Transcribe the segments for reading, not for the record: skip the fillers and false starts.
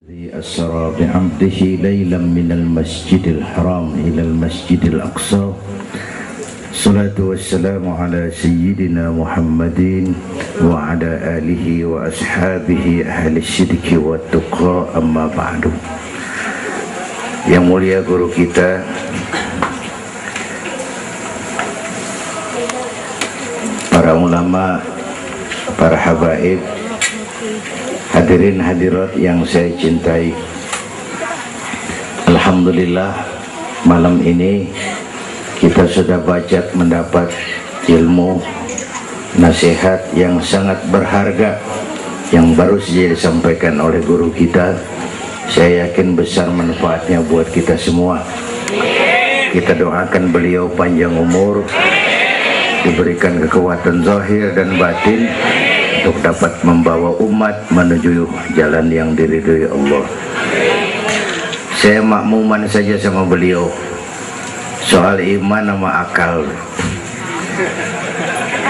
أسرى بعبده ليلا من المسجد الحرام إلى المسجد الأقصى. الصلاة والسلام على سيدنا محمد وعلى آله وأصحابه أهل الصدق والتقى. أما بعد. Yang mulia guru kita para ulama, para habaib, hadirin hadirat yang saya cintai, alhamdulillah malam ini kita sudah banyak mendapat ilmu nasihat yang sangat berharga yang baru saja disampaikan oleh guru kita. Saya yakin besar manfaatnya buat kita semua. Kita doakan beliau panjang umur, diberikan kekuatan zahir dan batin untuk dapat membawa umat menuju jalan yang diridhoi Allah. Saya makmuman saja sama beliau soal iman sama akal.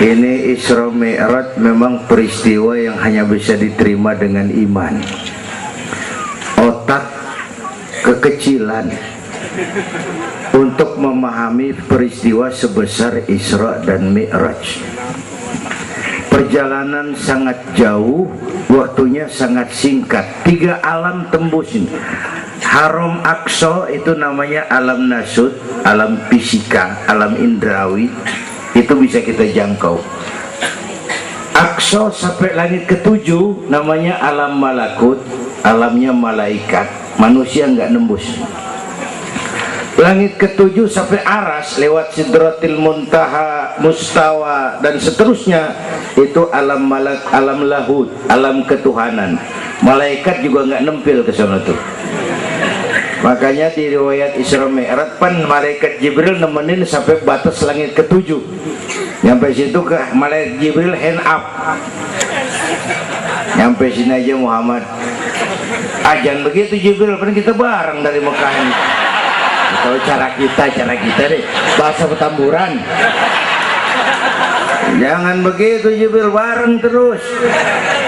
Ini Isra Mi'raj memang peristiwa yang hanya bisa diterima dengan iman. Otak kekecilan untuk memahami peristiwa sebesar Isra dan Mi'raj. Perjalanan sangat jauh, waktunya sangat singkat. 3 alam tembusin. Haram Aqsa itu namanya alam nasut, alam fisika, alam indrawi. Itu bisa kita jangkau. Aqsa sampai langit ke-7 namanya alam malakut, alamnya malaikat. Manusia nggak nembus. Langit ke-7 sampai aras lewat Sidratil Muntaha, Mustawa dan seterusnya itu alam malak, alam lahud, alam ketuhanan. Malaikat juga nggak nempel ke sana tuh. Makanya di riwayat Isra Mi'raj pan malaikat Jibril nemenin sampai batas langit ke-7. Nyampe situ ke malaikat Jibril hand up. Nyampe sini aja Muhammad. Ajan begitu Jibril, kan kita bareng dari Mekah ini. Kalau cara kita deh, bahasa Petamburan. Jangan begitu Jibril, bareng terus.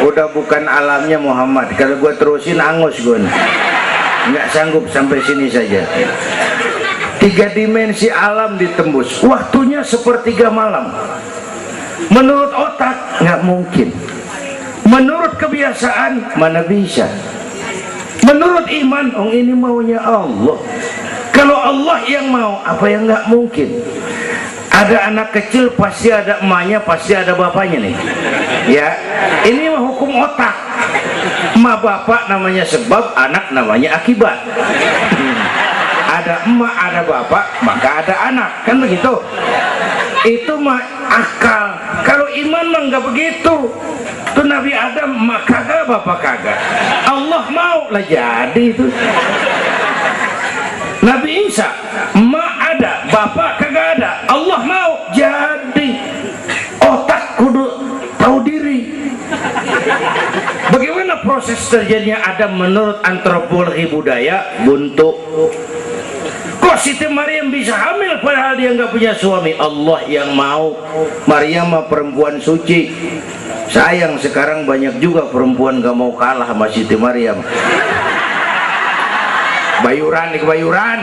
Udah bukan alamnya Muhammad. Kalau gue terusin angus gue, nggak sanggup sampai sini saja. 3 dimensi alam ditembus. Waktunya sepertiga malam. Menurut otak nggak mungkin. Menurut kebiasaan mana bisa. Menurut iman, ini maunya Allah. Kalau Allah yang mau, apa yang nggak mungkin? Ada anak kecil pasti ada emaknya, pasti ada bapaknya nih. Ya, ini mah hukum otak. Emak bapak namanya sebab, anak namanya akibat. Ada emak, ada bapak, maka ada anak, kan begitu? Itu mah akal. Kalau iman mah nggak begitu. Tuh Nabi Adam emak kagak, bapak kagak. Allah mau lah jadi itu. Nabi Isa emak ada, bapak kagak ada. Allah mau jadi. Otak kudu tahu diri. Bagaimana proses terjadinya Adam menurut antropologi budaya? Buntu. Kok Siti Maryam bisa hamil padahal dia nggak punya suami? Allah yang mau. Maryam mah perempuan suci. Sayang sekarang banyak juga perempuan gak mau kalah sama Siti Maryam. Bayuran di kebayuran,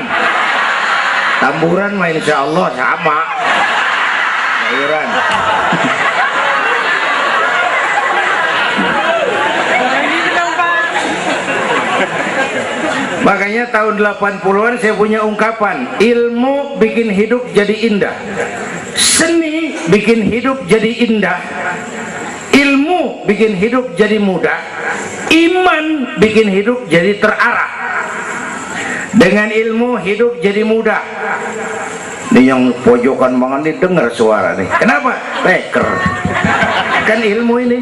tamburan mah insya Allah sama. Bayuran. Makanya tahun 80-an saya punya ungkapan, ilmu bikin hidup jadi indah, seni bikin hidup jadi indah, ilmu bikin hidup jadi mudah, iman bikin hidup jadi terarah. Dengan ilmu hidup jadi mudah. Ini yang pojokan banget nih dengar suara nih. Kenapa? Peker. Kan ilmu ini.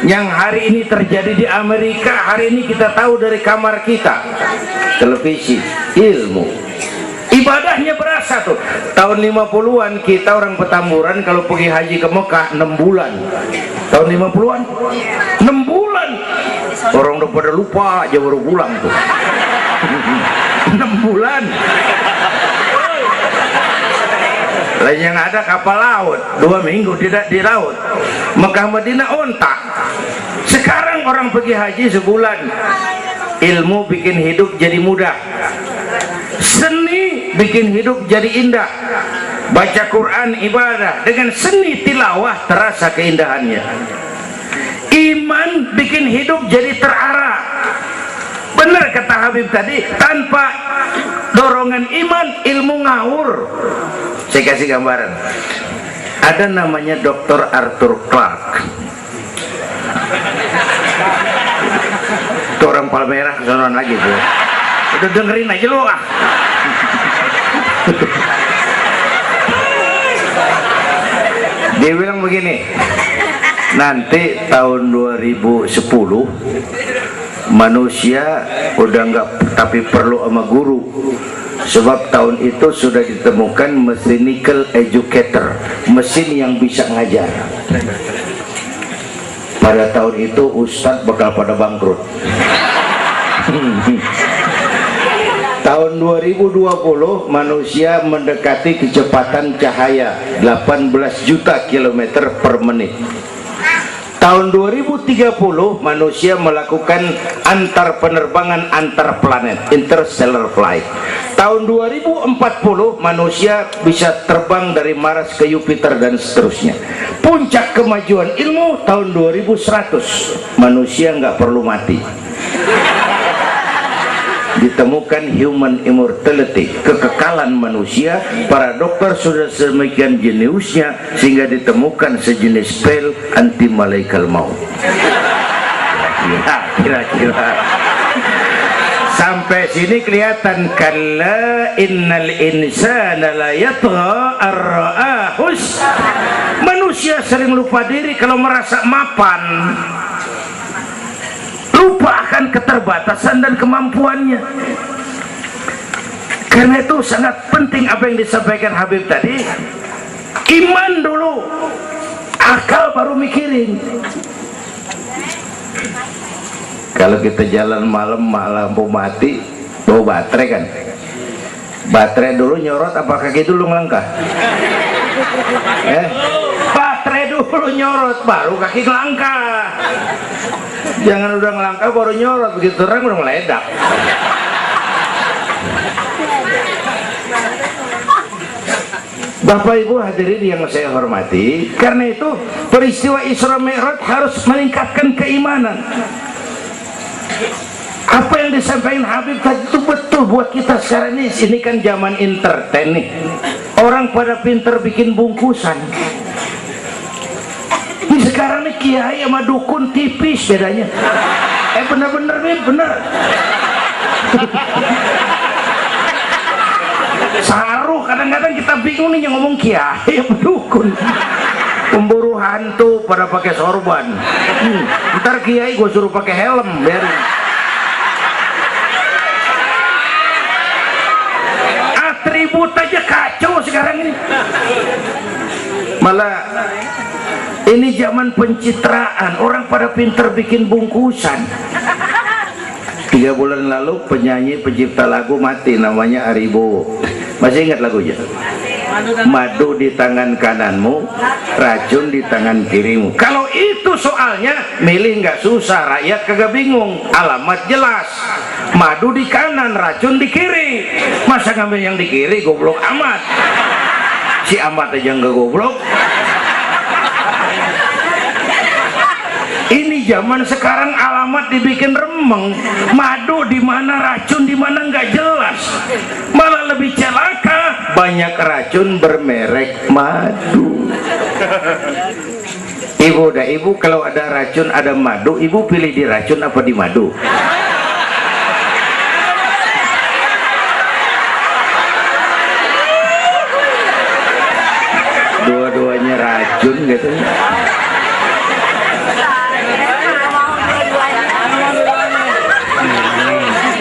Yang hari ini terjadi di Amerika, hari ini kita tahu dari kamar kita. Televisi, ilmu. Ibadahnya berasa tuh. Tahun 50-an kita orang Petamburan kalau pergi haji ke Mekah 6 bulan. Tahun 50-an 6 bulan. Orang udah pada lupa aja baru pulang tuh. 6 bulan. Lain yang ada kapal laut 2 minggu tidak di laut. Mekah Madinah ontak. Sekarang orang pergi haji sebulan ilmu bikin hidup jadi mudah, seni bikin hidup jadi indah. Baca Quran ibadah, dengan seni tilawah terasa keindahannya. Iman bikin hidup jadi terarah. Benar kata Habib tadi, tanpa dorongan iman ilmu ngawur. Saya kasih gambaran. Ada namanya Dr. Arthur Clarke. Itu orang Palmerah kesonoan lagi tuh. Udah dengerin aja lu ah. Dia bilang begini, nanti tahun 2010 manusia udah nggak tapi perlu sama guru, sebab tahun itu sudah ditemukan mechanical educator, mesin yang bisa ngajar. Pada tahun itu ustadz bakal pada bangkrut. Tahun 2020 manusia mendekati kecepatan cahaya 18 juta kilometer per menit. Tahun 2030 manusia melakukan antar penerbangan antar planet, interstellar flight. Tahun 2040 manusia bisa terbang dari Mars ke Jupiter dan seterusnya. Puncak kemajuan ilmu tahun 2100 manusia nggak perlu mati. Ditemukan human immortality, kekekalan manusia. Para dokter sudah sedemikian jeniusnya sehingga ditemukan sejenis pil anti malaikal maut. Kira-kira sampai sini kelihatan, kalla innal insana la yatgha ar-ra'ahus. Manusia sering lupa diri kalau merasa mapan, lupa akan keterbatasan dan kemampuannya. Karena itu sangat penting apa yang disampaikan Habib tadi. Iman dulu, akal baru mikirin. Kalau kita jalan malam lampu mati, bawa baterai kan, baterai dulu nyorot apa kaki dulu ngelangkah? Baterai dulu nyorot baru kaki ngelangkah. Jangan udah ngelangkah baru nyorot, begitu terang udah meledak. Bapak Ibu hadirin yang saya hormati, karena itu peristiwa Isra Mi'raj harus meningkatkan keimanan. Apa yang disampaikan Habib tadi itu betul buat kita sekarang ini. Ini kan zaman entertain nih, orang pada pinter bikin bungkusan. Ini sekarang nih kiai sama dukun tipis bedanya. Bener-bener nih, bener. Saruh, kadang-kadang kita bingung nih yang ngomong kiai sama dukun. Pemburu hantu pada pakai sorban. Ntar kiai gue suruh pakai helm, biarin. Atribut aja kacau sekarang ini. Malah ini zaman pencitraan, orang pada pinter bikin bungkusan. 3 bulan lalu penyanyi pencipta lagu mati, namanya Aribo. Masih ingat lagunya? Madu di tangan kananmu, racun di tangan kirimu. Kalau itu soalnya milih nggak susah, rakyat kagak bingung, alamat jelas. Madu di kanan, racun di kiri. Masa ngambil yang di kiri, goblok amat. Si amat aja nggak goblok. Ini zaman sekarang alamat dibikin remeng, madu di mana, racun di mana nggak jelas. Malah lebih celaka, banyak racun bermerek madu. Ibu kalau ada racun ada madu, ibu pilih di racun apa di madu? Dua-duanya racun gitu.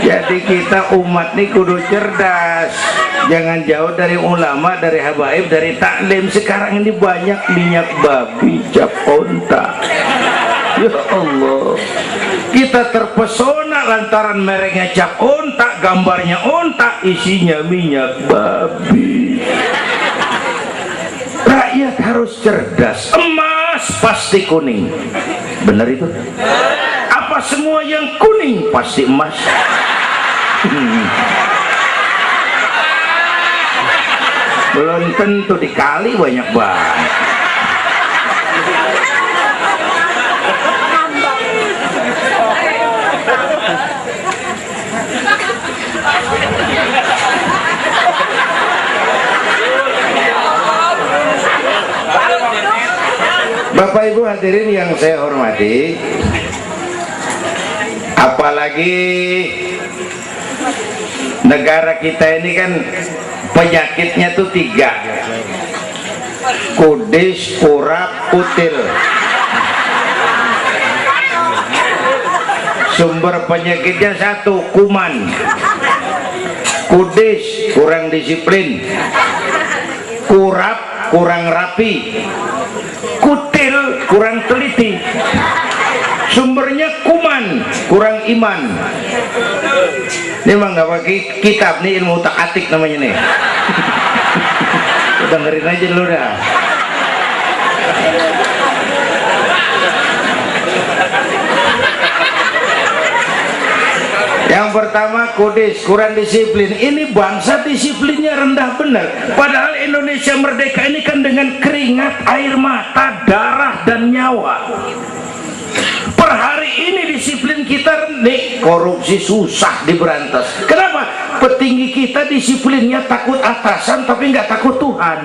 Jadi kita umat nih kudu cerdas, jangan jauh dari ulama, dari habaib, dari taklim. Sekarang ini banyak minyak babi, cap onta. Ya Allah, kita terpesona lantaran mereknya cap onta, gambarnya onta, isinya minyak babi. Rakyat harus cerdas. Emas pasti kuning, benar itu? Apa semua yang kuning pasti emas. Belum tentu, dikali banyak banget. Bapak Ibu hadirin yang saya hormati, apalagi negara kita ini kan penyakitnya tuh 3: kudis, kurap, kutil. Sumber penyakitnya 1, kuman. Kudis, kurang disiplin. Kurap, kurang rapi. Kutil, kurang teliti. Sumbernya kuman, kurang iman. Ini mah nggak pakai kitab nih, ilmu utak atik namanya nih. Dengerin aja dulu dah. Yang pertama, kudis, kurang disiplin. Ini bangsa disiplinnya rendah benar. Padahal Indonesia merdeka ini kan dengan keringat, air mata, darah, dan nyawa. Per hari ini disiplin kita nih, korupsi susah diberantas. Kenapa? Petinggi kita disiplinnya takut atasan tapi nggak takut Tuhan.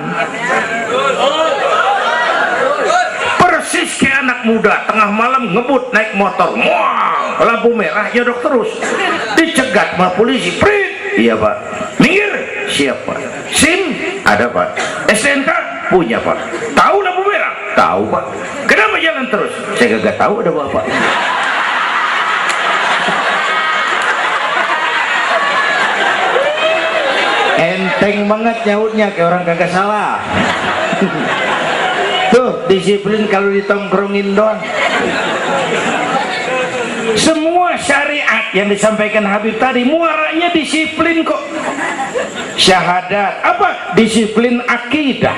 Persis kayak anak muda tengah malam ngebut naik motor, wah, lampu merah nyodok terus, dicegat sama polisi. Prit, iya pak. Minggir, siapa? SIM ada pak. STNK punya pak. Tahu lampu merah? Tahu pak. Kenapa jalan terus? Saya gak tahu, ada bapak. Enteng banget nyautnya, kayak orang kagak salah. Tuh, disiplin kalau ditongkrongin doang. Semua syariat yang disampaikan Habib tadi muaranya disiplin kok. Syahadat apa? Disiplin akidah.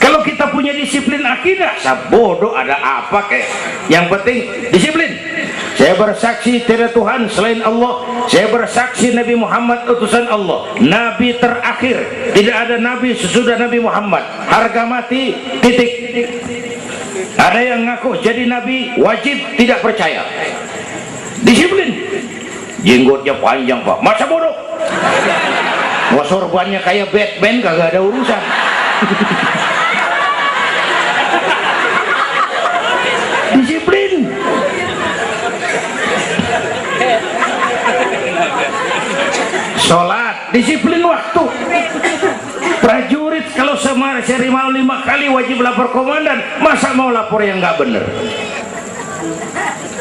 Kalau kita punya disiplin akidah, bodoh ada apa kek? Yang penting disiplin. Saya bersaksi tiada Tuhan selain Allah. Saya bersaksi Nabi Muhammad utusan Allah, Nabi terakhir. Tidak ada Nabi sesudah Nabi Muhammad. Harga mati, titik. Ada yang ngaku jadi Nabi, wajib tidak percaya. Disiplin. Jenggotnya panjang pak, masa bodoh? Wah, sorbannya kayak Batman, kagak ada urusan. Disiplin. Sholat, disiplin waktu. Prajurit kalau sehari malam 5 kali wajib lapor komandan, masa mau lapor yang nggak bener?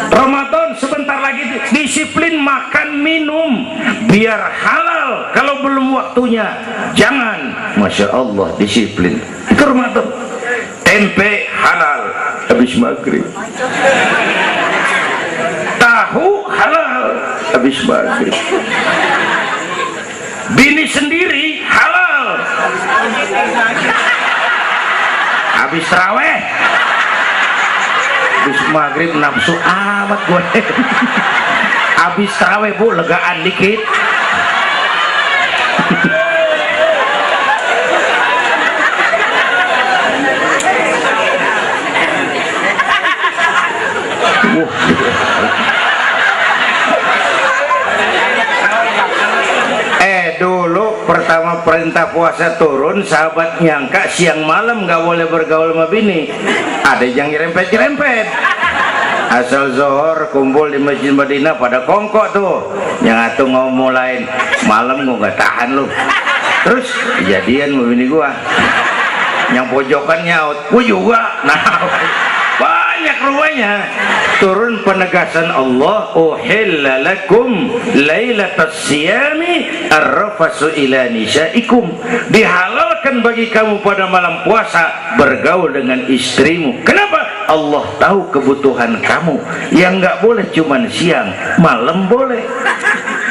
Ramadan sebentar lagi, disiplin makan minum biar halal. Kalau belum waktunya jangan. Masya Allah, disiplin. Itu Ramadan. Tempe halal habis maghrib, tahu halal habis maghrib, bini sendiri halal habis taraweh, habis maghrib nafsu amat gue. Habis taraweh bu, legaan dikit. Dulu pertama perintah puasa turun, sahabat nyangka siang malam nggak boleh bergaul sama bini. Ada yang nyerempet-nyerempet. Asal zohor kumpul di Masjid Madinah pada kongkok tuh. Yang atuh ngomong lain, malam gua nggak tahan lu. Terus kejadian sama bini gua. Yang pojokan nyaut, gua juga. Nah, banyak rupanya. Turun penegasan Allah, uhilla lakum lailatas siyami arrafasu ila nisaikum. Dihalalkan bagi kamu pada malam puasa bergaul dengan istrimu. Kenapa? Allah tahu kebutuhan kamu. Yang nggak boleh cuman siang, malam boleh.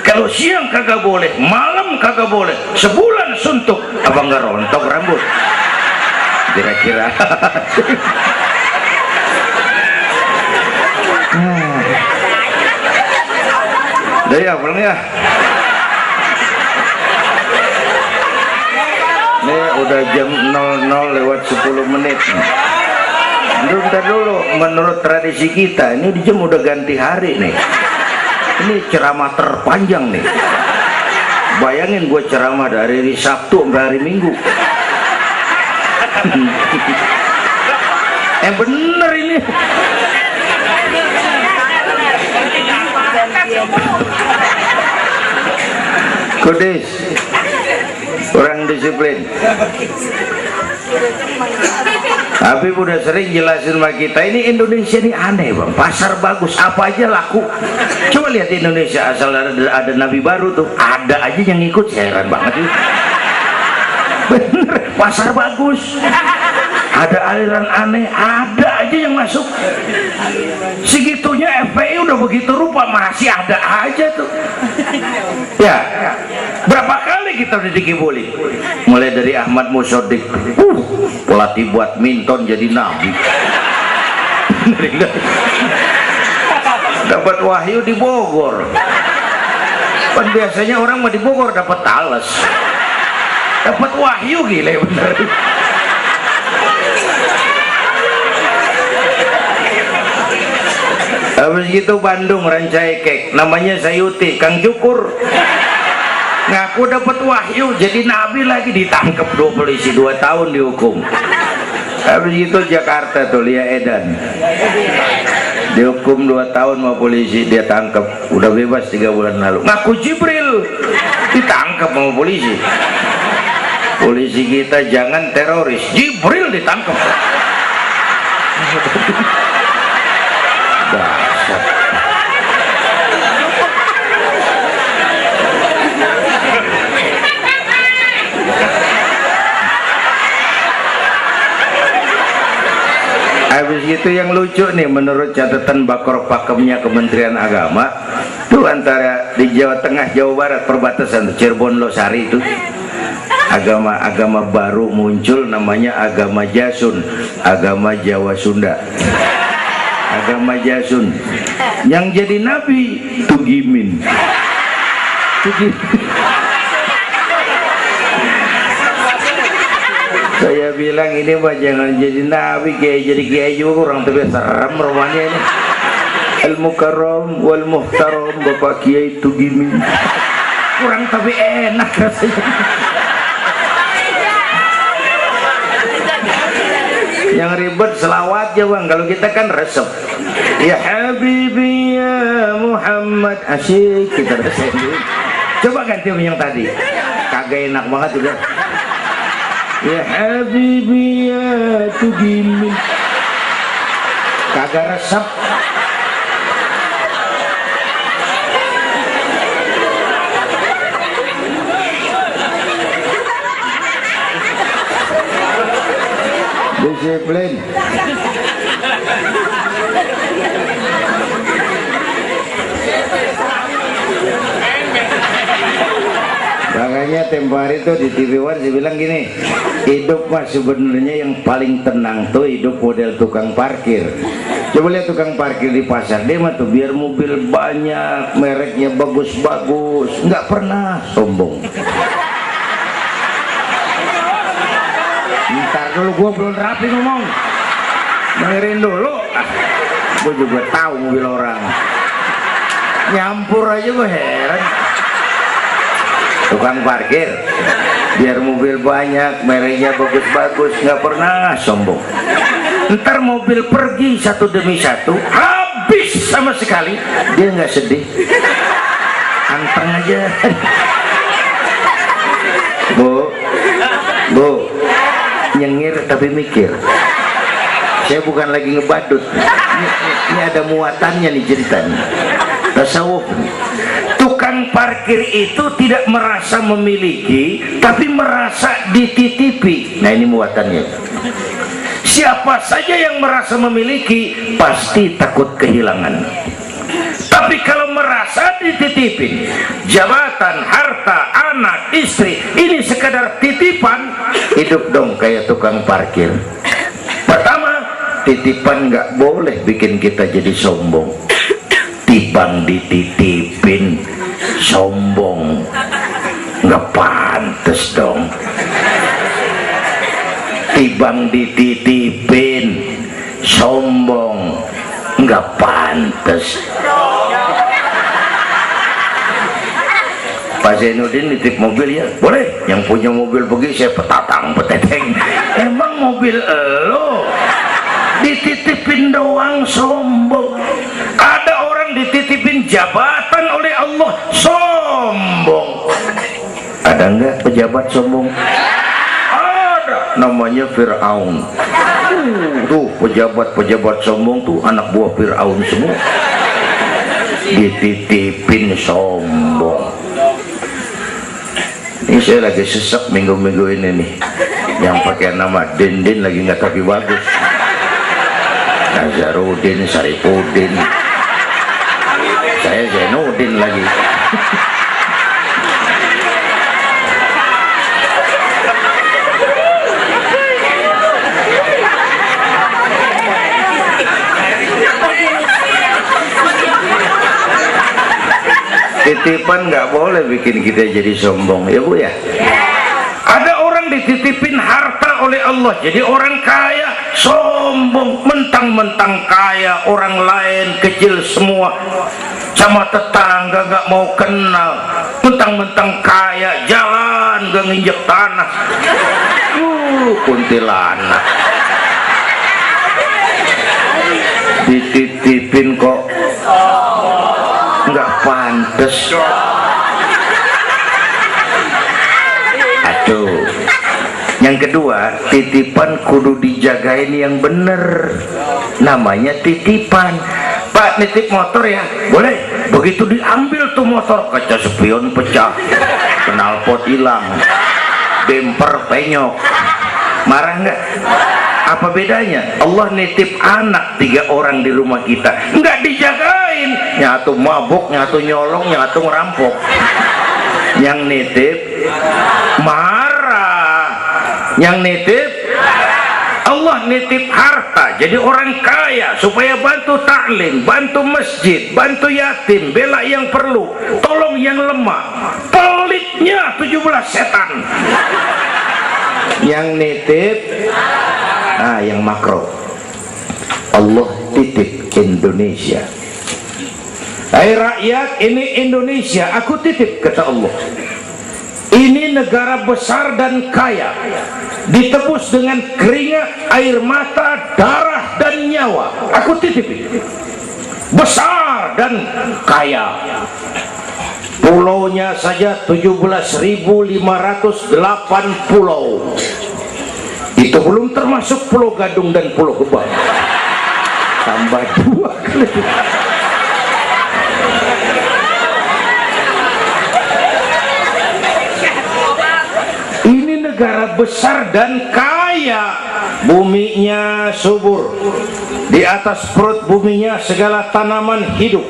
Kalau siang kagak boleh, malam kagak boleh. Sebulan suntuk, apa nggak rontok rambut? Kira-kira. ya pulang ya. Ini udah jam 00 lewat 10 menit. Bentar dulu, menurut tradisi kita ini di jam udah ganti hari nih. Ini ceramah terpanjang nih. Bayangin gue ceramah dari hari Sabtu sampai hari Minggu. Bener ini. Kudis, kurang disiplin. Tapi udah sering jelasin sama kita, ini Indonesia ini aneh bang, pasar bagus apa aja laku. Coba lihat Indonesia, asal ada nabi baru tuh ada aja yang ikut, heran banget sih. Bener, pasar bagus, ada aliran aneh, ada aja yang masuk. Segitunya FPI udah begitu rupa, masih ada aja tuh. Ya, berapa kali kita udah dikibuli, mulai dari Ahmad Musodik, pelatih badminton jadi nabi. Dapat wahyu di Bogor. Kan biasanya orang mau di Bogor dapat tales, dapat wahyu, gila bener. Habis gitu Bandung Rancaikek, namanya Sayuti, Kang Cukur ngaku dapat wahyu jadi nabi lagi, ditangkap 2 polisi 2 tahun dihukum. Habis itu Jakarta tuh Lia Edan dihukum 2 tahun sama polisi, dia tangkap udah bebas 3 bulan lalu. Ngaku Jibril ditangkap sama polisi. Polisi kita jangan teroris, Jibril ditangkap. Habis gitu yang lucu nih, menurut catatan Bakor Pakemnya Kementerian Agama tuh, antara di Jawa Tengah Jawa Barat perbatasan Cirebon Losari itu agama baru muncul, namanya agama Jasun, agama Jawa Sunda. Agama Jasun yang jadi nabi Tugimin. Saya bilang ini mah jangan jadi nabi, kayak jadi kiai juga orang tapi serem rumahnya ini. Al Mukarram wal Muhtaram Bapak Kiai Tugimin. Kurang tapi enak rasanya. Yang ribet selawat ya bang, kalau kita kan resep. Ya Habibi ya Muhammad, asyik kita resep. Coba ganti yang tadi, kagak enak banget udah. Ya Habibi ya Tugimin, kagak resep. Disiplin. Makanya tempo hari tuh di TV One saya bilang gini, hidup mah sebenarnya yang paling tenang tuh hidup model tukang parkir. Coba lihat tukang parkir di pasar, dia mah tuh biar mobil banyak, mereknya bagus-bagus, nggak pernah sombong. Ntar dulu, gua belum rapi ngomong, dengerin dulu. Gua juga tahu mobil orang, nyampur aja gua heran. Tukang parkir biar mobil banyak, mereknya bagus-bagus, nggak pernah sombong. Ntar mobil pergi satu demi satu, habis sama sekali, dia nggak sedih, anteng aja. Bu, nyengir tapi mikir. Saya bukan lagi ngebadut, ini ada muatannya nih ceritanya. Tasawuf. Tukang parkir itu tidak merasa memiliki, tapi merasa dititipi. Nah ini muatannya. Siapa saja yang merasa memiliki pasti takut kehilangan. Tapi kalau merasa dititipin, jabatan, harta, anak, istri, ini sekadar titipan, hidup dong kayak tukang parkir. Pertama, titipan nggak boleh bikin kita jadi sombong. Tibang dititipin sombong, nggak pantes dong. Tibang dititipin sombong, nggak pantes. Pak Zainuddin nitip mobil ya, boleh. Yang punya mobil pergi, saya petatang peteteng. Emang mobil lo dititipin doang sombong. Ada orang dititipin jabatan oleh Allah sombong. Ada enggak pejabat sombong? Ada, namanya Fir'aun. Tuh pejabat-pejabat sombong tuh anak buah Fir'aun semua. Dititipin sombong. Ini saya lagi sesek minggu-minggu ini nih. Yang pakai nama Dindin lagi nggak tapi bagus. Nazarudin, Saripudin. Saya Zainuddin lagi. Titipan nggak boleh bikin kita jadi sombong, ya Bu ya. Ada orang dititipin harta oleh Allah jadi orang kaya sombong, mentang-mentang kaya, orang lain kecil semua, sama tetangga nggak mau kenal, mentang-mentang kaya jalan gak nginjek tanah. Kuntilanak dititipin kok nggak pantes. Aduh. Yang kedua, titipan kudu dijagain yang bener. Namanya titipan. Pak, nitip motor ya? Boleh. Begitu diambil tuh motor, kaca spion pecah, knalpot hilang, bemper penyok. Marah nggak? Apa bedanya? Allah nitip anak 3 orang di rumah kita, nggak dijagain, nyatu mabuk, nyatu nyolong, nyatu ngerampok. Yang nitip marah, yang nitip Allah nitip harta jadi orang kaya supaya bantu taklim, bantu masjid, bantu yatim, bela yang perlu, tolong yang lemah. Pelitnya 17 setan. Yang nitip yang makro Allah titip Indonesia. Hai rakyat, ini Indonesia aku titip, kata Allah. Ini negara besar dan kaya, ditebus dengan keringat, air mata, darah dan nyawa. Aku titip ini. Besar dan kaya. Pulaunya saja 17.508 pulau. Itu belum termasuk Pulau Gadung dan Pulau Gebang. Tambah 2 kali. Ini negara besar dan kaya. Buminya subur. Di atas perut buminya segala tanaman hidup.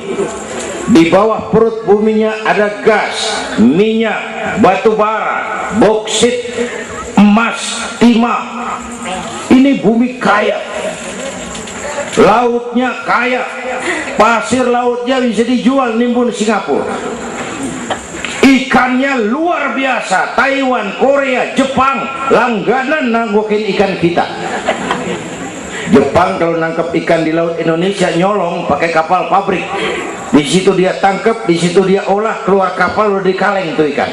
Di bawah perut buminya ada gas, minyak, batu bara, boksit, emas, timah. Ini bumi kaya. Lautnya kaya. Pasir lautnya bisa dijual nimbun Singapura. Ikannya luar biasa. Taiwan, Korea, Jepang langganan nanggokin ikan kita. Jepang kalau nangkep ikan di laut Indonesia nyolong pakai kapal pabrik. Di situ dia tangkap, di situ dia olah, keluar kapal udah dikaleng tuh ikan.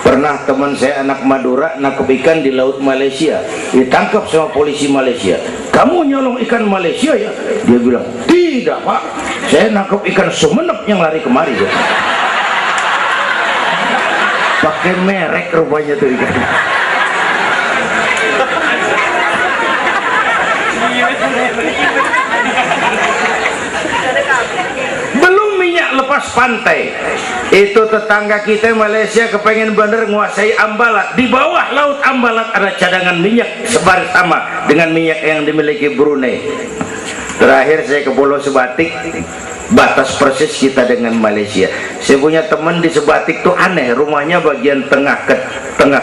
Pernah teman saya anak Madura nangkep ikan di laut Malaysia, ditangkap sama polisi Malaysia. Kamu nyolong ikan Malaysia ya? Dia bilang, tidak Pak, saya nangkep ikan Sumenep yang lari kemari ya. Pakai merek rupanya tuh ikan. Belum minyak lepas pantai. Itu tetangga kita Malaysia kepengen bener nguasai Ambalat. Di bawah laut Ambalat ada cadangan minyak sebar sama dengan minyak yang dimiliki Brunei. Terakhir saya ke Pulau Sebatik, batas persis kita dengan Malaysia. Saya punya teman di Sebatik tuh aneh, rumahnya bagian tengah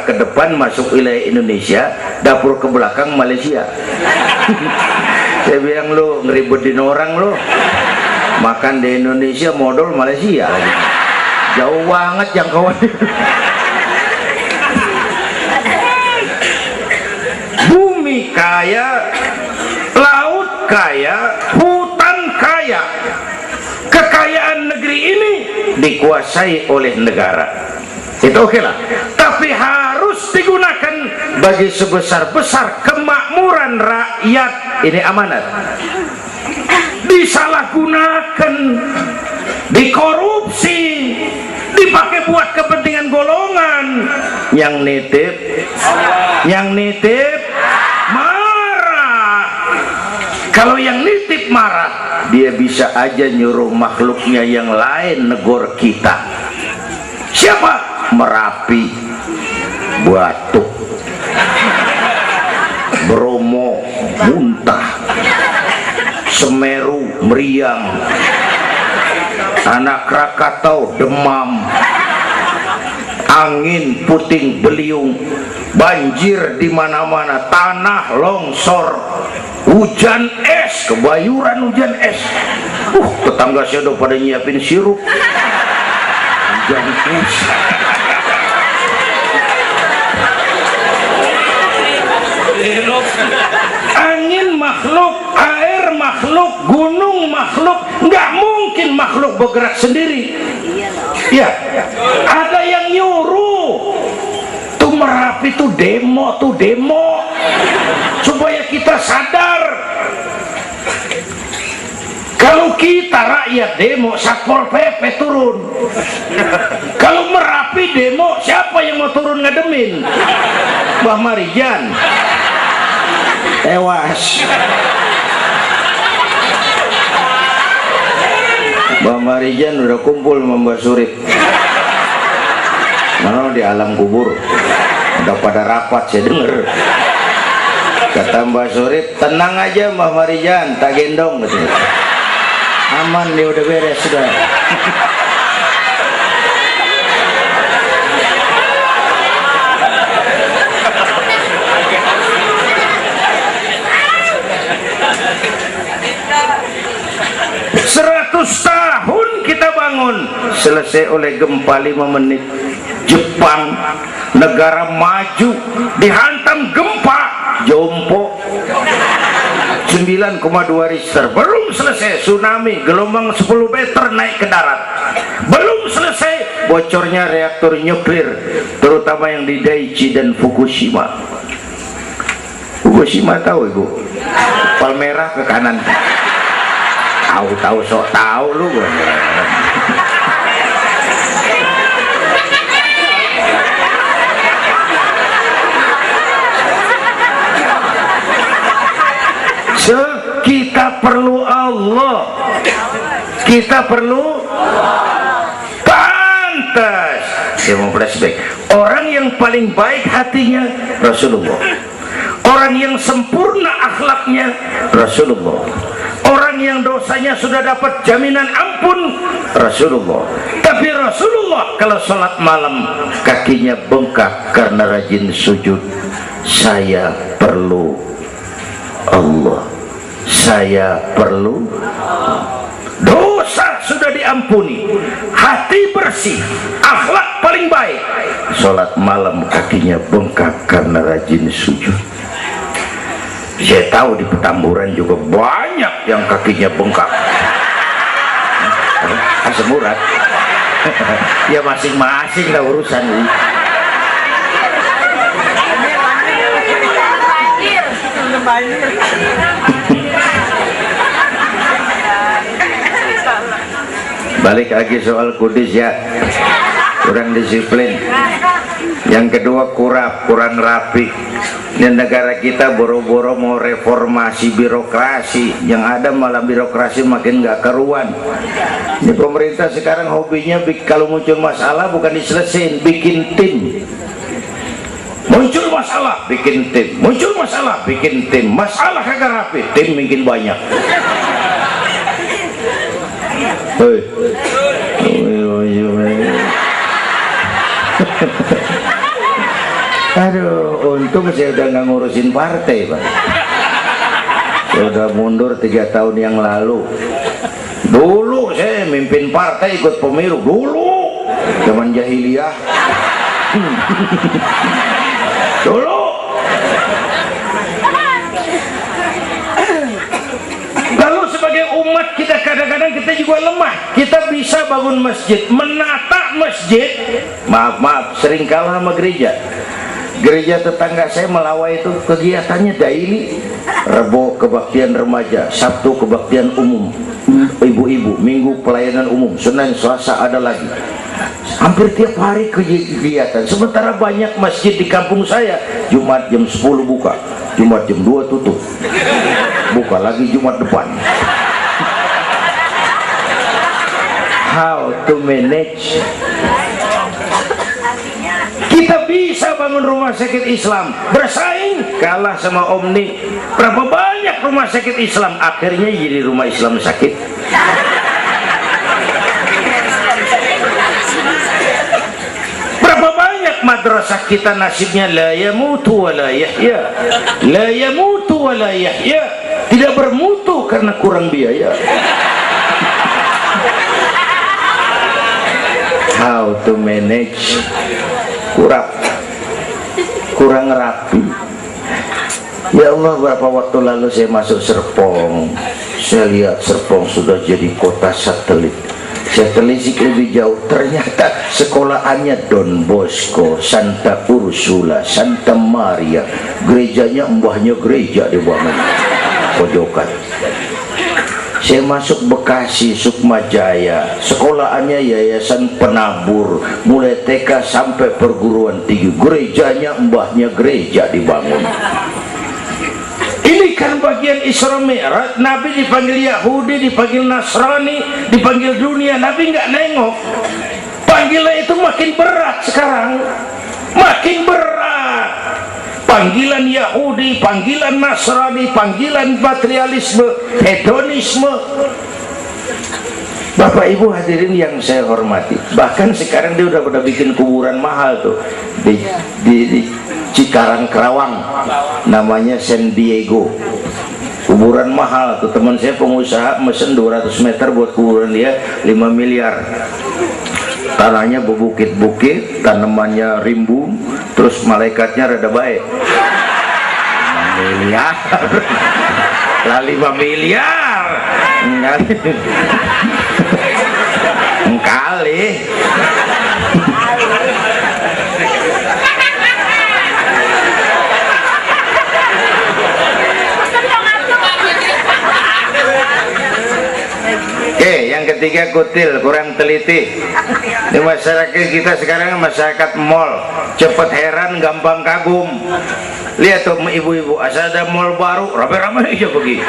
ke depan masuk wilayah Indonesia, dapur ke belakang Malaysia. Saya bilang, lu ngeribetin orang lu. Makan di Indonesia modal Malaysia lagi. Jauh banget jangkauan. Bumi kaya, laut kaya, hutan kaya. Kekayaan negeri ini dikuasai oleh negara. Itu oke lah. Tapi harus digunakan bagi sebesar-besar kemakmuran rakyat. Ini amanat. Disalahgunakan, dikorupsi, dipakai buat kepentingan golongan. Yang nitip marah. Kalau yang nitip marah, dia bisa aja nyuruh makhluknya yang lain negor kita. Siapa? Merapi, Batuk, Bromo muntah, Semeru meriang, Anak Krakatau demam, angin puting beliung, banjir di mana-mana, tanah longsor, hujan es, kebayuran hujan es. Tetangga saya udah pada nyiapin sirup hujan es. Angin makhluk, air makhluk, gunung makhluk. Nggak mungkin makhluk bergerak sendiri. Ya, ada yang nyuruh. Tuh Merapi tuh demo supaya kita sadar. Kalau kita rakyat demo, Satpol PP turun. Kalau Merapi demo, siapa yang mau turun ngademin? Mbah Marijan tewas. Mbah Marijan udah kumpul sama Mbah Surip. Mana di alam kubur udah pada rapat, saya denger. Kata Mbah Surip, tenang aja Mbah Marijan, tak gendong katanya. Aman dia, udah beres sudah. 100 tahun kita bangun, selesai oleh gempa 5 menit. Jepang, negara maju, dihantam gempa, jompo 9,2 Richter. Belum selesai tsunami, gelombang 10 meter naik ke darat. Belum selesai bocornya reaktor nuklir, terutama yang di Daiichi dan Fukushima. Fukushima tahu ibu? Palmerah ke kanan. Tahu sok tahu lu. Kita perlu Allah. Kita perlu pantas. Dia mau flashback. Orang yang paling baik hatinya Rasulullah. Orang yang sempurna akhlaknya Rasulullah. Orang yang dosanya sudah dapat jaminan ampun Rasulullah. Tapi Rasulullah kalau sholat malam kakinya bengkak karena rajin sujud. Saya perlu Allah. Saya perlu. Dosa sudah diampuni, hati bersih, akhlak paling baik. Sholat malam kakinya bengkak karena rajin sujud. Saya tahu di Petamburan juga banyak yang kakinya bengkak. Asam urat. Ya masing-masing lah urusan ini. Balik lagi soal kudus ya, kurang disiplin. Yang kedua kurang rapi. Di negara kita boro-boro mau reformasi birokrasi, yang ada malah birokrasi makin gak keruan. Ini pemerintah sekarang hobinya kalau muncul masalah bukan diselesain, bikin tim. Muncul masalah bikin tim, muncul masalah bikin tim, masalah kagak rapi, tim bikin banyak. Hei. Aduh, untung saya udah nggak ngurusin partai, Pak. Saya udah mundur 3 tahun yang lalu. 20 Dulu saya mimpin partai ikut pemilu dulu zaman jahiliyah. Dulu. Lalu sebagai umat kita kadang-kadang kita juga lemah. Kita bisa bangun masjid, menata masjid. Maaf, sering kalah sama gereja. Gereja tetangga saya Melawai itu kegiatannya daily. Rebo kebaktian remaja, Sabtu kebaktian umum, ibu-ibu, Minggu pelayanan umum, Senin Selasa ada lagi. Hampir tiap hari kegiatan. Sementara banyak masjid di kampung saya Jumat jam 10 buka, Jumat jam 2 tutup, buka lagi Jumat depan. How to manage? Kita bisa bangun rumah sakit Islam, bersaing kalah sama Omni. Berapa banyak rumah sakit Islam akhirnya jadi rumah Islam sakit. Berapa banyak madrasah kita nasibnya la yamutu wa la yahya, la yamutu wa la yahya, tidak bermutu karena kurang biaya. How to manage? Kurang rapi. Ya Allah, berapa waktu lalu saya masuk Serpong, saya lihat Serpong sudah jadi kota satelit. Saya telisik lebih jauh, ternyata sekolahannya Don Bosco, Santa Ursula, Santa Maria, gerejanya mbahnya gereja di bawah pojokan. Saya masuk Bekasi, Sukmajaya, sekolahannya Yayasan Penabur, mulai TK sampai perguruan tinggi, gerejanya mbahnya gereja dibangun. Ini kan bagian Isra Mi'raj. Nabi dipanggil Yahudi, dipanggil Nasrani, dipanggil dunia, Nabi nggak nengok. Panggilan itu makin berat sekarang, makin berat. Panggilan Yahudi, panggilan Nasrani, panggilan materialisme, hedonisme. Bapak Ibu hadirin yang saya hormati, bahkan sekarang dia udah bikin kuburan mahal tuh di Cikarang Kerawang, namanya San Diego. Kuburan mahal tuh, teman saya pengusaha mesen 200 meter buat kuburan dia 5 miliar. Tanahnya berbukit-bukit, tanamannya rimbun, terus malaikatnya rada baik. 5 miliar lah, 5 miliar engkali. Oke, yang ketiga kutil, kurang teliti. Di masyarakat kita sekarang masyarakat mall, cepet heran, gampang kagum. Lihat tuh ibu-ibu, asal ada mall baru, rame-rame aja pergi.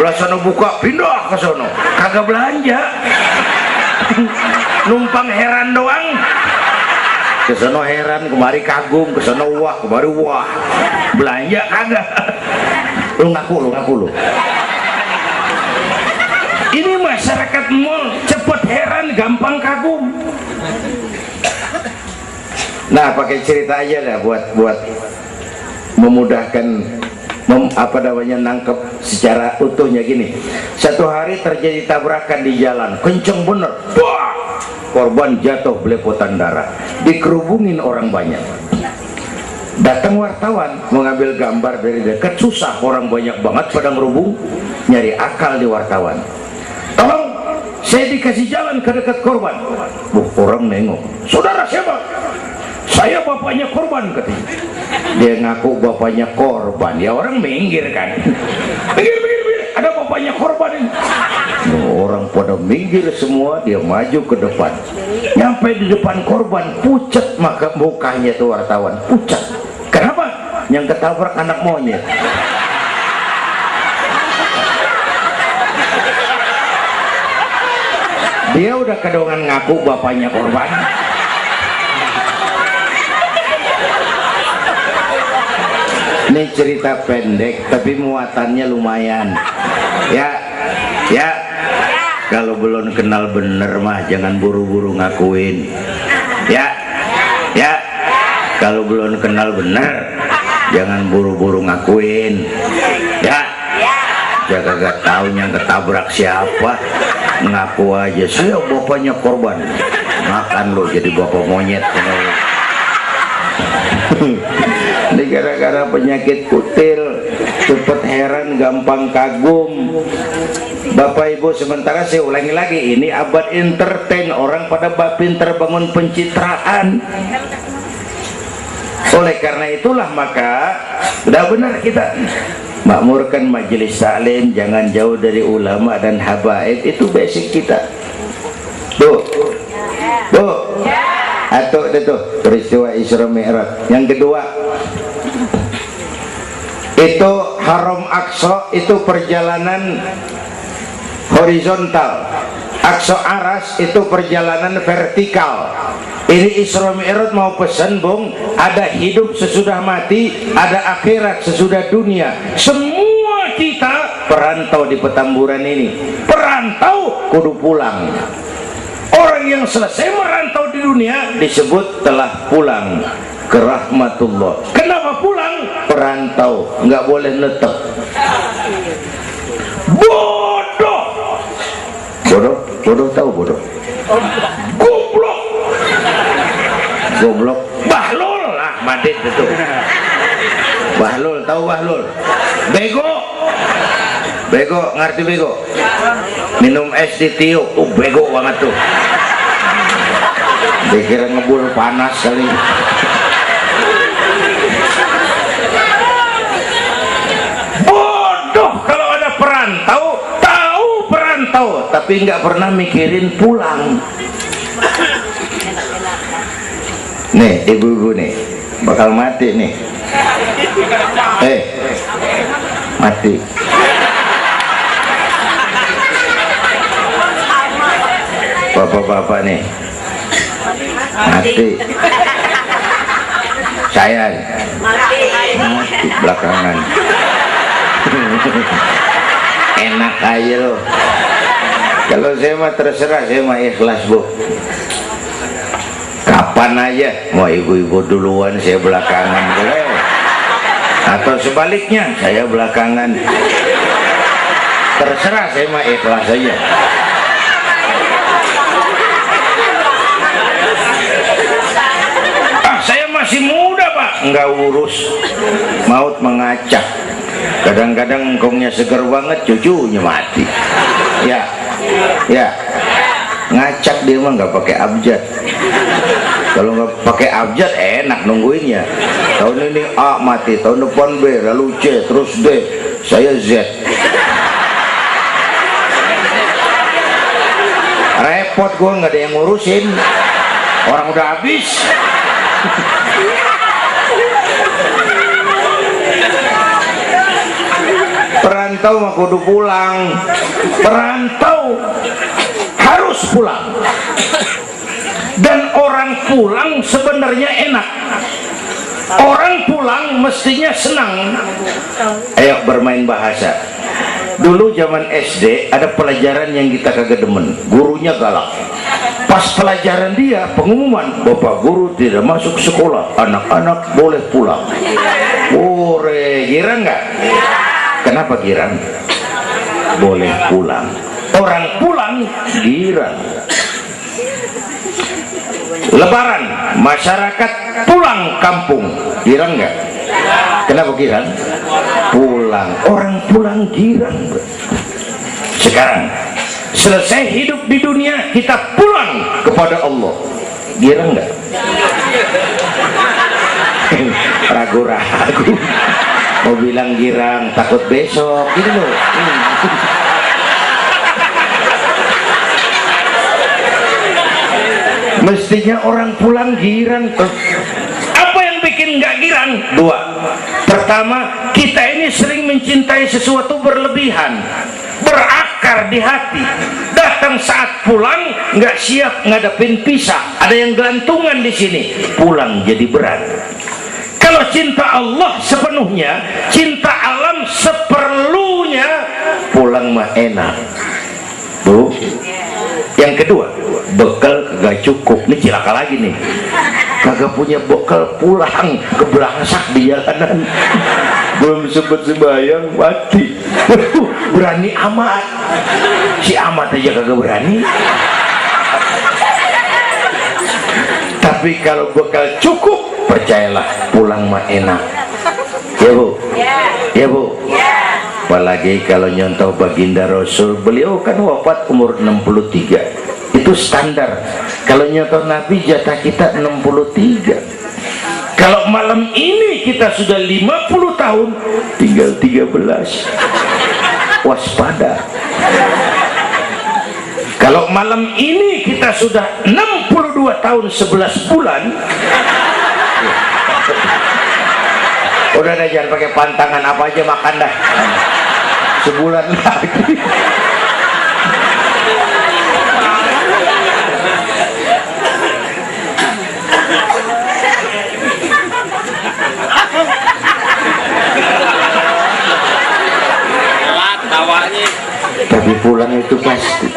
Belah sono buka, pindah ke sono, kagak belanja. Numpang heran doang. Ke sono heran, kemari kagum, ke sono wah, kemari wah. Belanja kagak. Lu ngaku lu. Ini masyarakat mall, cepet heran, gampang kagum. Nah, pakai cerita aja dah buat memudahkan nangkep secara utuhnya gini. Satu hari terjadi tabrakan di jalan, kenceng bener, wah, korban jatuh belepotan darah, dikerubungin orang banyak. Datang wartawan mengambil gambar dari dekat, susah, orang banyak banget pada ngerubung, nyari akal di wartawan. Tolong, saya dikasih jalan ke dekat korban. Orang nengok, saudara siapa? Saya bapaknya korban, katanya. Dia ngaku bapaknya korban, ya orang minggir kan. Minggir, ada bapaknya korban ini. Orang pada minggir semua, dia maju ke depan. Nyampe di depan korban, pucat maka mukanya tuh wartawan, pucat. Kenapa? Yang ketabrak anak monyet. Dia udah kedongan ngaku bapaknya korban. Ini cerita pendek tapi muatannya lumayan. Ya. Kalau belum kenal bener mah jangan buru-buru ngakuin. Ya. Kalau belum kenal bener jangan buru-buru ngakuin. Ya. Jaga kagak tahu yang ketabrak siapa, ngaku aja saya bapaknya korban. Makan lo jadi bapak monyet. Ini gara-gara penyakit kutil, cepet heran, gampang kagum. Bapak Ibu, sementara saya ulangi lagi, ini abad entertain, orang pada pinter bangun pencitraan. Oleh karena itulah maka sudah benar kita makmurkan majelis taklim, jangan jauh dari ulama dan habaib, itu basic kita. Bu, atau itu peristiwa Isra Mi'raj. Yang kedua, itu Haram Aqsa, itu perjalanan horizontal. Aqsa Aras itu perjalanan vertikal. Ini Isra Mi'raj mau pesan, Bung, ada hidup sesudah mati, ada akhirat sesudah dunia. Semua kita perantau di Petamburan ini. Perantau kudu pulang. Orang yang selesai merantau di dunia disebut telah pulang ke rahmatullah. Kenapa pulang? Perantau, nggak boleh netep. Bodoh. Bodoh tahu bodoh? Goblok. Bahlul lah, Madit itu. Bahlul, tahu Bahlul? Bego, ngerti bego? Minum es ditiup, bego banget tuh. Dikira ngebul panas kali. Bodoh kalau ada perantau, tahu perantau, tapi nggak pernah mikirin pulang. Nih, ibu-ibu nih, bakal mati nih. Mati. Bapak-bapak nih, mati. Saya mati belakangan. Enak aja loh. Kalau saya mah terserah, saya mah ikhlas, Bu. Kapan aja, mau ibu-ibu duluan, saya belakangan, boleh. Atau sebaliknya, saya belakangan. Terserah, saya mah ikhlas aja. Saya masih muda, Pak. Enggak urus. Maut mengacak. Kadang-kadang engkongnya seger banget, cucunya mati. Ya. Ngacak dia mah nggak pakai abjad. Kalau nggak pakai abjad enak nungguinnya. Tahun ini A mati, tahun depan B, lalu C, terus D, saya Z. Repot, gue nggak ada yang ngurusin. Orang udah habis. Perantau mah kudu pulang. Perantau harus pulang. Dan orang pulang sebenarnya enak. Orang pulang mestinya senang. Ayo bermain bahasa. Dulu zaman SD ada pelajaran yang kita kagak demen, gurunya galak. Pas pelajaran dia pengumuman, Bapak guru tidak masuk sekolah, anak-anak boleh pulang. Girang nggak? Kenapa girang? Boleh pulang. Orang pulang girang. Lebaran, masyarakat pulang kampung, girang nggak? Kenapa girang? Pulang. Orang pulang girang. Sekarang selesai hidup di dunia, kita pulang kepada Allah, girang nggak? Ragu-ragu. Mau bilang girang, takut besok gitu loh. Mestinya orang pulang girang. Apa yang bikin nggak girang? Dua. Pertama, kita ini sering mencintai sesuatu berlebihan, berakar di hati. Datang saat pulang nggak siap ngadepin pisah, ada yang gelantungan di sini, pulang jadi berat. Kalau cinta Allah sepenuhnya, cinta alam seperlunya, pulang mah enak, Bu. Yang kedua, bekal gak cukup, ini cilaka lagi nih. kagak punya bekal, pulang keberangsak di jalanan, belum sempet sembahyang mati. Berani amat, si amat aja kagak berani. Tapi kalau bekal cukup, percayalah pulang mah enak. Ya Bu, ya Bu. Apalagi kalau nyontoh baginda Rasul, beliau kan wafat umur 63, itu standar. Kalau nyontoh Nabi jatah kita 63. Kalau malam ini kita sudah 50 tahun, tinggal 13. Waspada. Kalau malam ini kita sudah 62 tahun 11 bulan, udah deh, jangan pakai pantangan, apa aja makan dah, sebulan lagi. Tapi pulang itu pasti.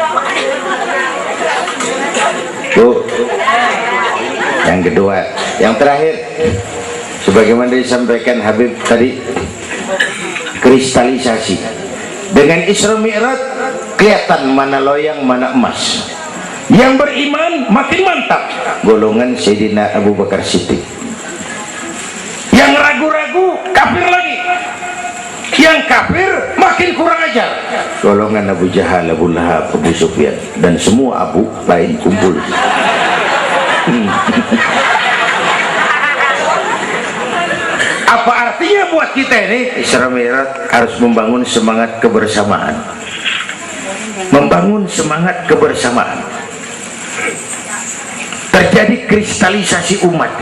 Tuh. Yang kedua, yang terakhir, sebagaimana disampaikan Habib tadi, kristalisasi. Dengan Isra Mi'raj kelihatan mana loyang mana emas. Yang beriman makin mantap, golongan Sayyidina Abu Bakar Siddiq. Yang ragu-ragu kafir lagi. Yang kafir makin kurang ajar, golongan Abu Jahal, Abu Lahab, Abu Sufyan, dan semua Abu lain kumpul. Apa artinya buat kita ini? Isra Mi'raj harus membangun semangat kebersamaan, membangun semangat kebersamaan. Terjadi kristalisasi umat.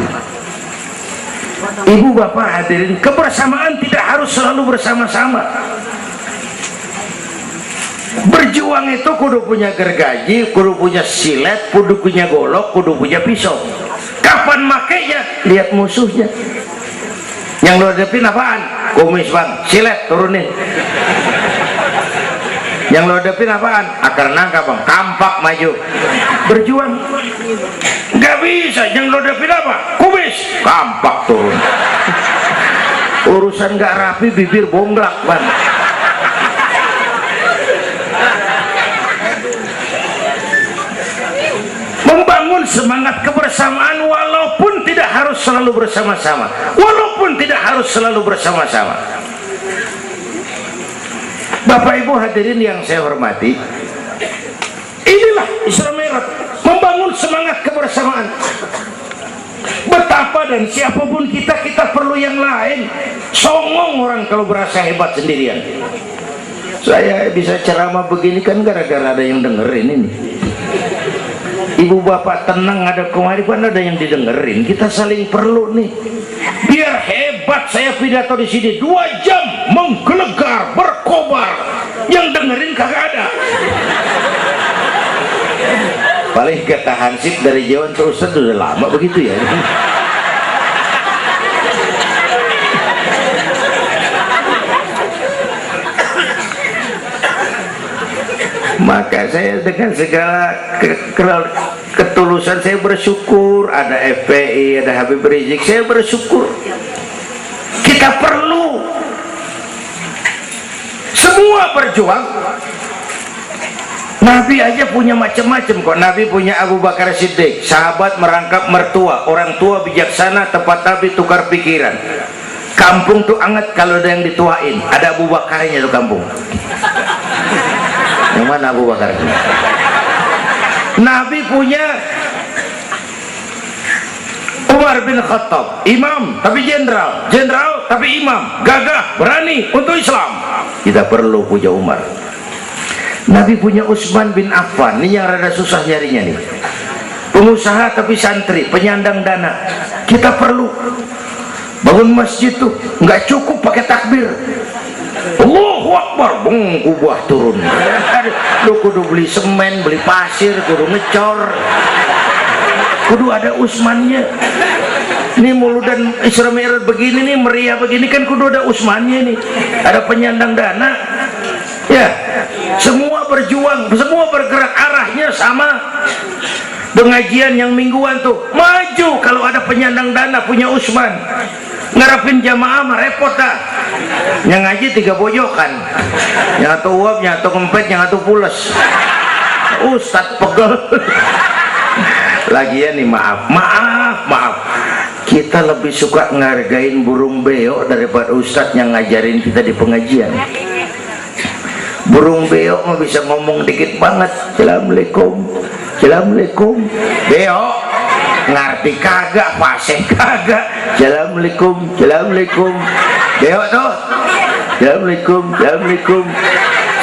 Ibu bapak hadirin, kebersamaan tidak harus selalu bersama-sama. Berjuang itu kudu punya gergaji, kudu punya silet, kudu punya golok, kudu punya pisau. Kapan makainya? Lihat musuhnya. Yang lo hadapin apaan? Kumis bang, silet turunin. Yang lo hadapin apaan? Akar nangka bang, kampak maju. Berjuang. Gak bisa, yang lo hadapin apa? Kumis, kampak turun. Urusan gak rapi, bibir bonglak bang. Membangun semangat kebersamaan walaupun tidak harus selalu bersama-sama, walaupun tidak harus selalu bersama-sama. Bapak Ibu hadirin yang saya hormati, inilah Isra Mi'raj, membangun semangat kebersamaan. Betapa dan siapapun kita, kita perlu yang lain. Songong orang kalau berasa hebat sendirian. Saya bisa ceramah begini kan gara-gara ada yang dengerin ini. Ibu bapak tenang, ada kemaripan, ada yang didengerin. Kita saling perlu nih. Biar hebat saya pidato di sini 2 jam menggelegar, berkobar. Yang dengerin kagak ada. Paling kata Hansip dari Jawa terus udah lama begitu ya. Maka saya dengan segala ketulusan saya bersyukur ada FPI, ada Habib Rizik, saya bersyukur. Kita perlu semua berjuang. Nabi aja punya macam-macam kok. Nabi punya Abu Bakar Siddiq, sahabat merangkap mertua, orang tua bijaksana, tempat Nabi tukar pikiran. Kampung tuh anget kalau ada yang dituain, ada Abu Bakarnya tuh kampung. Yang mana Abu Bakar? Nabi punya Umar bin Khattab, imam tapi jenderal, jenderal tapi imam, gagah, berani untuk Islam. Kita perlu punya Umar. Nabi punya Utsman bin Affan, ini yang rada susah nyarinya nih. Pengusaha tapi santri, penyandang dana. Kita perlu bangun masjid tuh nggak cukup pakai takbir. Allahu Akbar, kubah turun. Lu kudu beli semen, beli pasir, kudu ngecor, kudu ada Utsmannya. Ini muludan Isra Mi'raj begini nih, meriah begini kan kudu ada Utsmannya nih, ada penyandang dana. Ya, semua berjuang, semua bergerak arahnya sama. Pengajian yang mingguan tuh maju maju kalau ada penyandang dana punya Usman. Ngarepin jamaah mah repot dah. Yang ngaji 3 pojokan. Yang atuh uap, yang atuh kempet, yang atuh pules. Ustad pegel. Lagian nih maaf. Kita lebih suka ngargain burung beo daripada ustadz yang ngajarin kita di pengajian. Burung beo mah bisa ngomong dikit banget. Assalamualaikum. Beo ngerti kagak, fasih kagak. Assalamualaikum. Beo tuh. Assalamualaikum.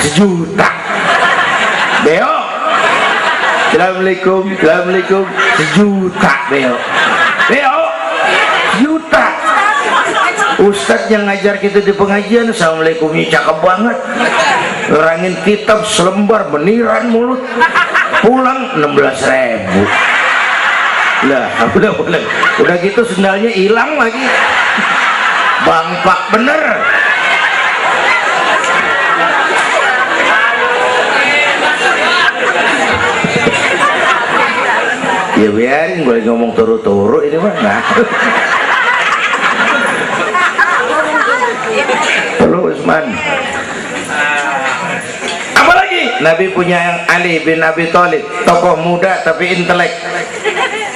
Sejuta. Beo. Assalamualaikum. Sejuta beo. Juta. Ustadz yang ngajar kita di pengajian, assalamualaikumnya cakep banget, nerangin kitab selembar beniran mulut, pulang 16.000. Lah udah gitu sendalnya hilang lagi, bangpak bener. Ya biarin, boleh ngomong turu-turu ini mah. Nah. Halo Usman. Apalagi Nabi punya yang Ali bin Abi Thalib, tokoh muda tapi intelek.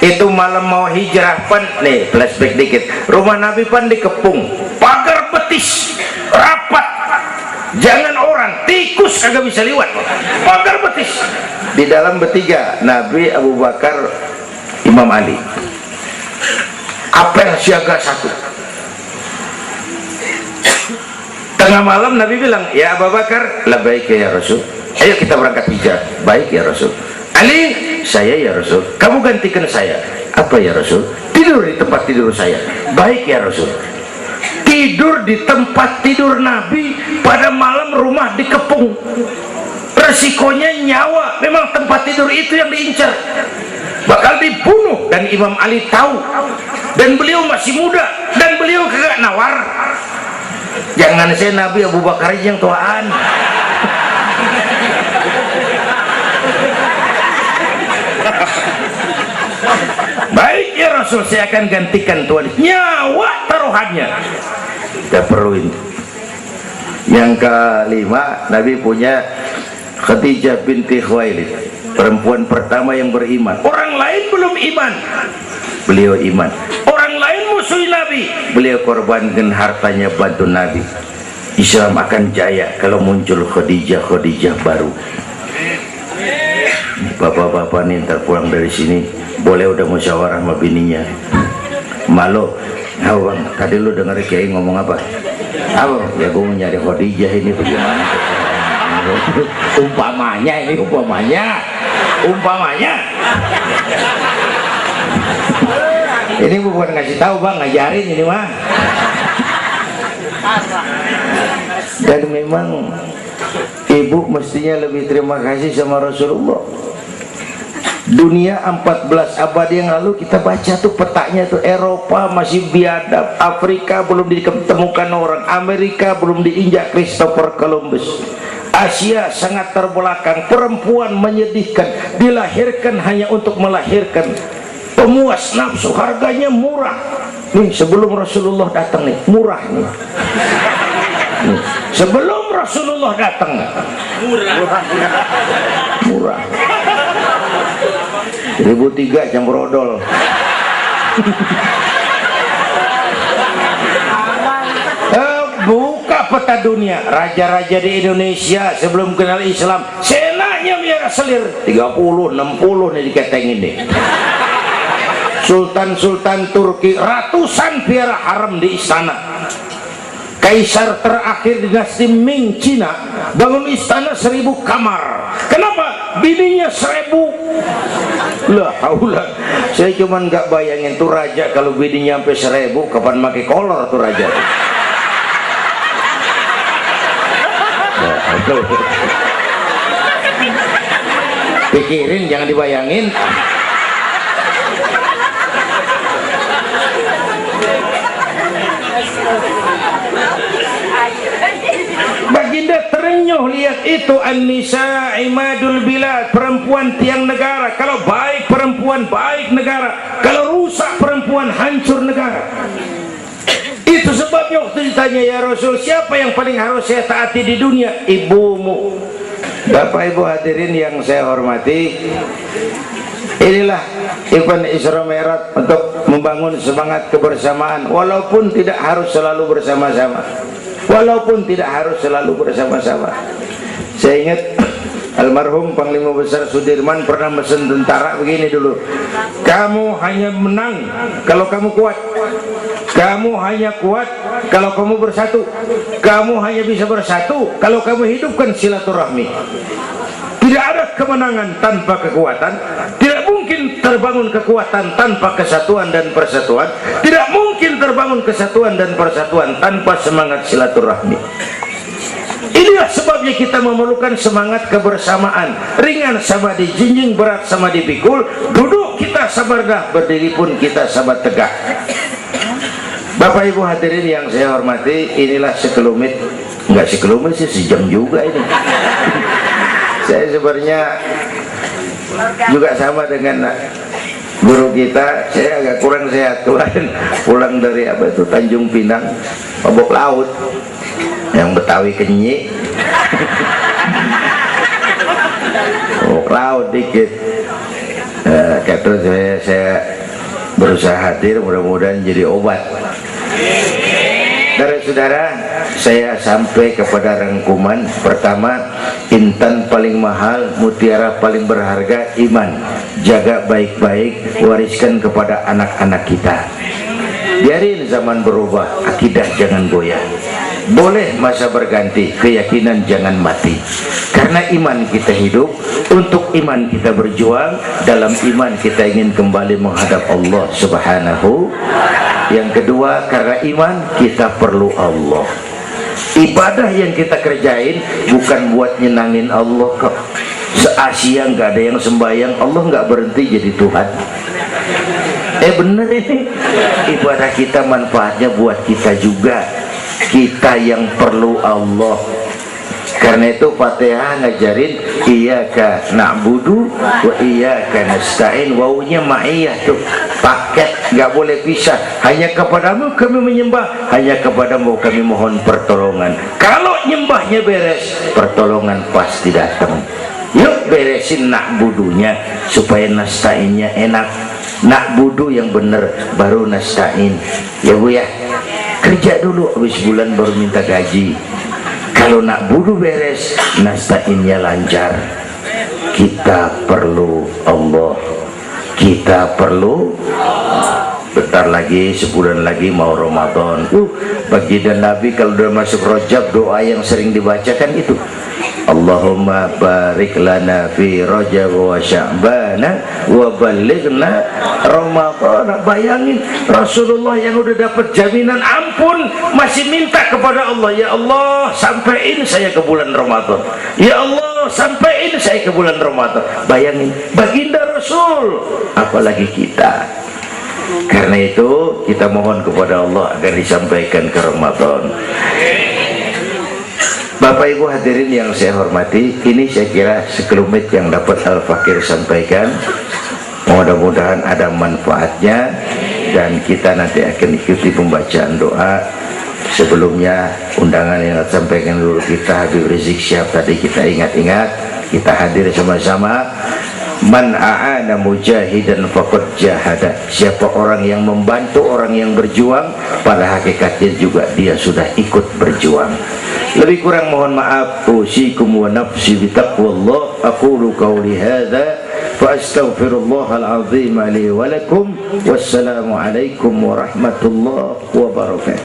Itu malam mau hijrah pan, nih flashback dikit. Rumah Nabi pan dikepung, pagar betis, rapat. Jangan orang, tikus kagak bisa lewat. Pagar betis. Di dalam bertiga, Nabi, Abu Bakar, Imam Ali. Apel siaga 1. Tengah malam Nabi bilang, ya Abu Bakar, labbaik ya Rasul. Ayo kita berangkat hijrah. Baik ya Rasul. Ali, saya ya Rasul. Kamu gantikan saya. Apa ya Rasul? Tidur di tempat tidur saya. Baik ya Rasul. Tidur di tempat tidur Nabi pada malam rumah dikepung. Resikonya nyawa. Memang tempat tidur itu yang diincar, bakal dibunuh, dan Imam Ali tahu, dan beliau masih muda, dan beliau kagak nawar. Jangan saya Nabi, Abu Bakar yang tuaan. Baik ya Rasul, saya akan gantikan tuan. Nyawa taruhannya kita perluin. Yang kelima, Nabi punya Khadijah binti Khuwailid, perempuan pertama yang beriman. Orang lain belum iman, beliau iman. Orang lain musuh Nabi, beliau korbankan hartanya bantu Nabi. Islam akan jaya kalau muncul Khadijah baru. Bapak-bapak nih ntar pulang dari sini boleh udah musyawarah sama bininya. Malu, bang, tadi lu denger Kiai ngomong apa? Apa? Ya gue mau nyari Khadijah ini bagaimana? Umpamanya. Ini bukan ngasih tahu bang, ngajarin ini mah. Dan memang ibu mestinya lebih terima kasih sama Rasulullah. Dunia 14 abad yang lalu kita baca tuh petanya tuh, Eropa masih biadab, Afrika belum ditemukan orang, Amerika belum diinjak Christopher Columbus, Asia sangat terbelakang, perempuan menyedihkan, dilahirkan hanya untuk melahirkan, pemuas nafsu, harganya murah. Nih sebelum Rasulullah datang nih, murah nih. Sebelum Rasulullah datang, murah. 1003 campur odol. Buka peta dunia, raja-raja di Indonesia sebelum kenal Islam, senaknya biara selir 30, 60 nih diketengin nih. Sultan-sultan Turki ratusan biara haram di istana. Kaisar terakhir dinasti Ming Cina bangun istana 1000 kamar. Kenapa? Bininya 1000. Lah, haulah. Saya cuman nggak bayangin tuh raja kalau bininya sampai 1000, kapan pakai kolor tuh raja. Pikirin, jangan dibayangin. Baginda terenyuh lihat itu, an-nisa imadul bilad, perempuan tiang negara. Kalau baik perempuan perempuan baik negara, kalau rusak perempuan hancur negara. Itu sebabnya waktu ditanya, ya Rasul, siapa yang paling harus saya taati di dunia? Ibumu. Bapak Ibu hadirin yang saya hormati, inilah event Isra Mi'raj untuk membangun semangat kebersamaan, walaupun tidak harus selalu bersama-sama. Walaupun tidak harus selalu bersama-sama. Saya ingat almarhum Panglima Besar Sudirman pernah mesen tentara begini dulu, kamu hanya menang kalau kamu kuat, kamu hanya kuat kalau kamu bersatu, kamu hanya bisa bersatu kalau kamu hidupkan silaturahmi. Tidak ada kemenangan tanpa kekuatan, tidak mungkin terbangun kekuatan tanpa kesatuan dan persatuan, tidak mungkin terbangun kesatuan dan persatuan tanpa semangat silaturahmi. Inilah sebabnya kita memerlukan semangat kebersamaan. Ringan sama dijinjing, berat sama dipikul, duduk kita sabar dah, berdiri pun kita sabar tegak. Bapak Ibu hadirin yang saya hormati, inilah sekelumit, enggak sekelumit sih, sejam juga ini. Saya sebenarnya juga sama dengan guru kita, saya agak kurang sehat kemarin pulang dari apa itu Tanjung Pinang, mabok laut, yang Betawi kenyik, mabok laut dikit. Kata saya berusaha hadir, mudah-mudahan jadi obat. Saudara-saudara, saya sampai kepada rangkuman pertama, intan paling mahal, mutiara paling berharga, iman. Jaga baik-baik, wariskan kepada anak-anak kita. Biarin zaman berubah, akidah jangan goyah. Boleh masa berganti, keyakinan jangan mati. Karena iman kita hidup, untuk iman kita berjuang, dalam iman kita ingin kembali menghadap Allah Subhanahu. Yang kedua, karena iman kita perlu Allah. Ibadah yang kita kerjain bukan buat nyenangin Allah kok. Se-Asia nggak ada yang sembahyang, Allah nggak berhenti jadi Tuhan. Bener ini, ibadah kita manfaatnya buat kita juga. Kita yang perlu Allah. Karena itu Fatihah ngajarin iyyaka na'budu wa iyyaka nasta'in. Wawunya ma'iyah tuh, paket, nggak boleh pisah. Hanya kepadamu kami menyembah, hanya kepadamu kami mohon pertolongan. Kalau nyembahnya beres, pertolongan pasti datang. Yuk beresin na'budunya supaya nasta'innya enak. Na'budu yang bener, baru nasta'in. Ya Bu ya, kerja dulu, habis bulan baru minta gaji. Kalau nak budu beres, nasta'innya lancar. Kita perlu Allah. Kita perlu. Bentar lagi, sebulan lagi mau Ramadan. Baginda Nabi kalau udah masuk Rajab, doa yang sering dibacakan itu, Allahumma barik lana fi Rajab wa Sya'bana wa balighna Ramadan. Bayangin Rasulullah yang udah dapat jaminan ampun masih minta kepada Allah, ya Allah sampaiin saya ke bulan Ramadan, ya Allah sampaiin saya ke bulan Ramadan. Bayangin baginda Rasul, apalagi kita. Karena itu kita mohon kepada Allah agar disampaikan ke Ramadan. Bapak Ibu hadirin yang saya hormati, ini saya kira sekelumit yang dapat Al-Fakir sampaikan. Mudah-mudahan ada manfaatnya, dan kita nanti akan ikuti pembacaan doa. Sebelumnya undangan yang disampaikan dulu kita, Habib Rizik Syihab tadi kita ingat-ingat, kita hadir sama-sama. Man a'ana mujahidan faqad jahada. Siapa orang yang membantu orang yang berjuang, pada hakikatnya juga dia sudah ikut berjuang. Lebih kurang mohon maaf. Usikum wa nafsi bitaqwallah. Aqulu qawli hadza fa astaghfirullahal azim li wa lakum. Wassalamu alaikum warahmatullahi wabarakatuh.